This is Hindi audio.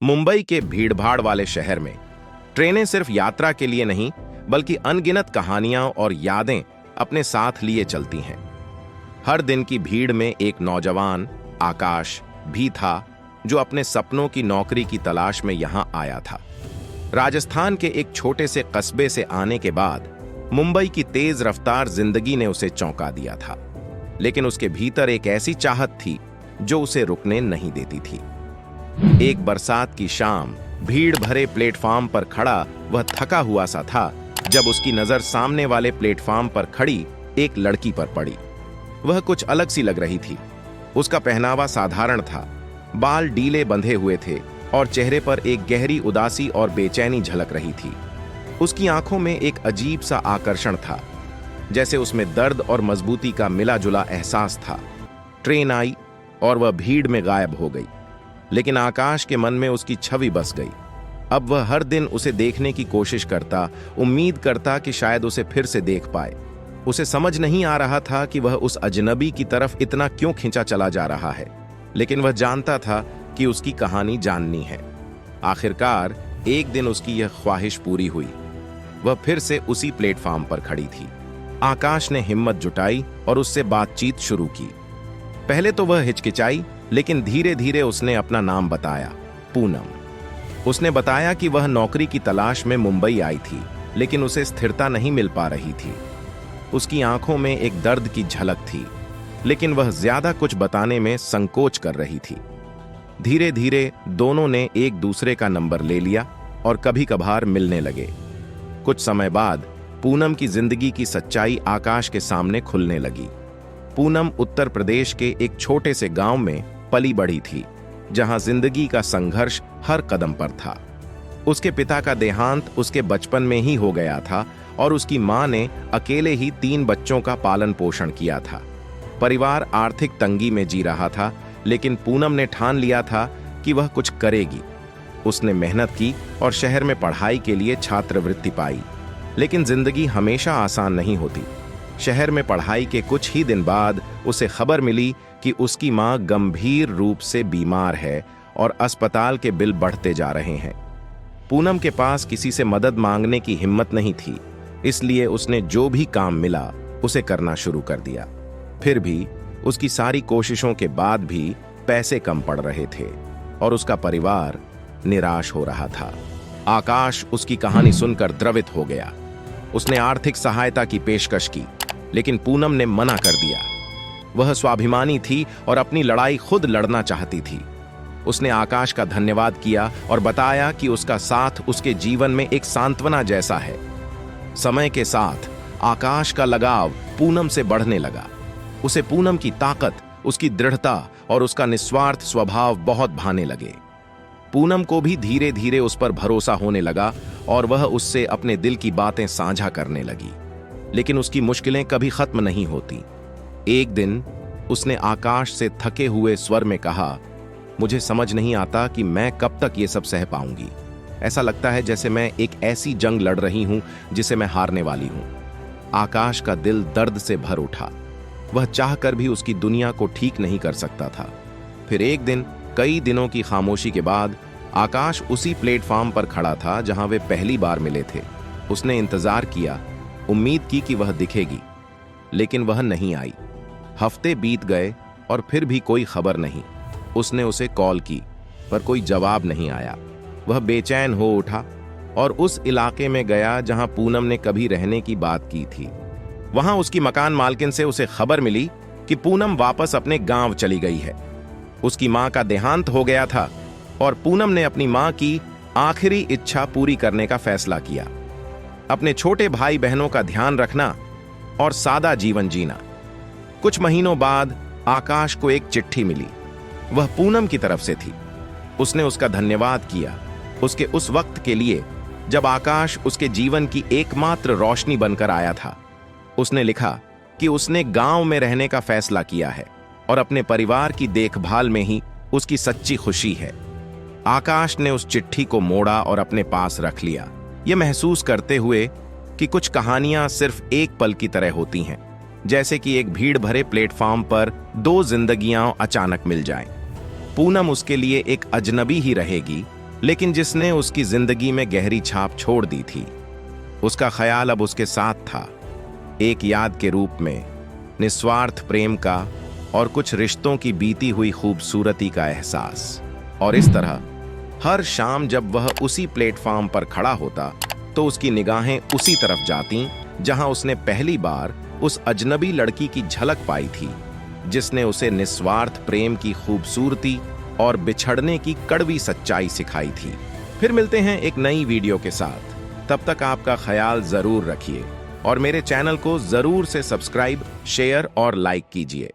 मुंबई के भीड़भाड़ वाले शहर में ट्रेनें सिर्फ यात्रा के लिए नहीं बल्कि अनगिनत कहानियां और यादें अपने साथ लिए चलती हैं। हर दिन की भीड़ में एक नौजवान आकाश भी था जो अपने सपनों की नौकरी की तलाश में यहां आया था। राजस्थान के एक छोटे से कस्बे से आने के बाद मुंबई की तेज रफ्तार जिंदगी ने उसे चौंका दिया था, लेकिन उसके भीतर एक ऐसी चाहत थी जो उसे रुकने नहीं देती थी। एक बरसात की शाम भीड़ भरे प्लेटफार्म पर खड़ा वह थका हुआ सा था जब उसकी नजर सामने वाले प्लेटफार्म पर खड़ी एक लड़की पर पड़ी। वह कुछ अलग सी लग रही थी। उसका पहनावा साधारण था, बाल डीले बंधे हुए थे और चेहरे पर एक गहरी उदासी और बेचैनी झलक रही थी। उसकी आंखों में एक अजीब सा आकर्षण था, जैसे उसमें दर्द और मजबूती का मिला जुला एहसास था। ट्रेन आई और वह भीड़ में गायब हो गई, लेकिन आकाश के मन में उसकी छवि बस गई। अब वह हर दिन उसे देखने की कोशिश करता, उम्मीद करता कि शायद उसे फिर से देख पाए। उसे समझ नहीं आ रहा था कि वह उस अजनबी की तरफ इतना क्यों खिंचा चला जा रहा है, लेकिन वह जानता था कि उसकी कहानी जाननी है। आखिरकार एक दिन उसकी यह ख्वाहिश पूरी हुई। वह फिर से उसी प्लेटफार्म पर खड़ी थी। आकाश ने हिम्मत जुटाई और उससे बातचीत शुरू की। पहले तो वह हिचकिचाई, लेकिन धीरे धीरे उसने अपना नाम बताया, पूनम। उसने बताया कि वह नौकरी की तलाश में मुंबई आई थी, लेकिन उसे स्थिरता नहीं मिल पा रही थी। उसकी आंखों में एक दर्द की झलक थी, लेकिन वह ज्यादा कुछ बताने में संकोच कर रही थी। धीरे धीरे दोनों ने एक दूसरे का नंबर ले लिया और कभी कभार मिलने लगे। कुछ समय बाद पूनम की जिंदगी की सच्चाई आकाश के सामने खुलने लगी। पूनम उत्तर प्रदेश के एक छोटे से गांव में पली बढ़ी थी, जहां जिंदगी का संघर्ष हर कदम पर था। उसके पिता का देहांत उसके बचपन में ही हो गया था और उसकी मां ने अकेले ही 3 बच्चों का पालन पोषण किया था। परिवार आर्थिक तंगी में जी रहा था, लेकिन पूनम ने ठान लिया था कि वह कुछ करेगी। उसने मेहनत की और शहर में पढ़ाई के लिए छात्रवृत्ति पाई, लेकिन जिंदगी हमेशा आसान नहीं होती। शहर में पढ़ाई के कुछ ही दिन बाद उसे खबर मिली कि उसकी मां गंभीर रूप से बीमार है और अस्पताल के बिल बढ़ते जा रहे हैं। पूनम के पास किसी से मदद मांगने की हिम्मत नहीं थी, इसलिए उसने जो भी काम मिला उसे करना शुरू कर दिया। फिर भी उसकी सारी कोशिशों के बाद भी पैसे कम पड़ रहे थे और उसका परिवार निराश हो रहा था। आकाश उसकी कहानी सुनकर द्रवित हो गया। उसने आर्थिक सहायता की पेशकश की, लेकिन पूनम ने मना कर दिया। वह स्वाभिमानी थी और अपनी लड़ाई खुद लड़ना चाहती थी। उसने आकाश का धन्यवाद किया और बताया कि उसका साथ उसके जीवन में एक सांत्वना जैसा है। समय के साथ आकाश का लगाव पूनम से बढ़ने लगा। उसे पूनम की ताकत, उसकी दृढ़ता और उसका निस्वार्थ स्वभाव बहुत भाने लगे। पूनम को भी धीरे धीरे उस पर भरोसा होने लगा और वह उससे अपने दिल की बातें साझा करने लगी। लेकिन उसकी मुश्किलें कभी खत्म नहीं होती। एक दिन उसने आकाश से थके हुए स्वर में कहा, मुझे समझ नहीं आता कि मैं कब तक ये सब सह पाऊंगी। ऐसा लगता है जैसे मैं एक ऐसी जंग लड़ रही हूं जिसे मैं हारने वाली हूं। आकाश का दिल दर्द से भर उठा। वह चाहकर भी उसकी दुनिया को ठीक नहीं कर सकता था। फिर एक दिन कई दिनों की खामोशी के बाद आकाश उसी प्लेटफार्म पर खड़ा था जहां वे पहली बार मिले थे। उसने इंतजार किया, उम्मीद की कि वह दिखेगी, लेकिन वह नहीं आई। हफ्ते बीत गए और फिर भी कोई खबर नहीं। उसने उसे कॉल की, पर कोई जवाब नहीं आया। वह बेचैन हो उठा और उस इलाके में गया जहां पूनम ने कभी रहने की बात की थी। वहां उसकी मकान मालकिन से उसे खबर मिली कि पूनम वापस अपने गांव चली गई है। उसकी मां का देहांत हो गया था और पूनम ने अपनी मां की आखिरी इच्छा पूरी करने का फैसला किया, अपने छोटे भाई बहनों का ध्यान रखना और सादा जीवन जीना। कुछ महीनों बाद आकाश को एक चिट्ठी मिली। वह पूनम की तरफ से थी। उसने उसका धन्यवाद किया, उसके उस वक्त के लिए जब आकाश उसके जीवन की एकमात्र रोशनी बनकर आया था। उसने लिखा कि उसने गांव में रहने का फैसला किया है और अपने परिवार की देखभाल में ही उसकी सच्ची खुशी है। आकाश ने उस चिट्ठी को मोड़ा और अपने पास रख लिया, यह महसूस करते हुए कि कुछ कहानियां सिर्फ एक पल की तरह होती हैं, जैसे कि एक भीड़ भरे प्लेटफार्म पर 2 जिंदगियां अचानक मिल जाएं। पूनम उसके लिए एक अजनबी ही रहेगी, लेकिन जिसने उसकी जिंदगी में गहरी छाप छोड़ दी थी। उसका ख्याल अब उसके साथ था, एक याद के रूप में, निस्वार्थ प्रेम का और कुछ रिश्तों की बीती हुई खूबसूरती का एहसास। और इस तरह हर शाम जब वह उसी प्लेटफॉर्म पर खड़ा होता तो उसकी निगाहें उसी तरफ जातीं जहां उसने पहली बार उस अजनबी लड़की की झलक पाई थी, जिसने उसे निस्वार्थ प्रेम की खूबसूरती और बिछड़ने की कड़वी सच्चाई सिखाई थी। फिर मिलते हैं एक नई वीडियो के साथ। तब तक आपका ख्याल जरूर रखिए और मेरे चैनल को जरूर से सब्सक्राइब, शेयर और लाइक कीजिए।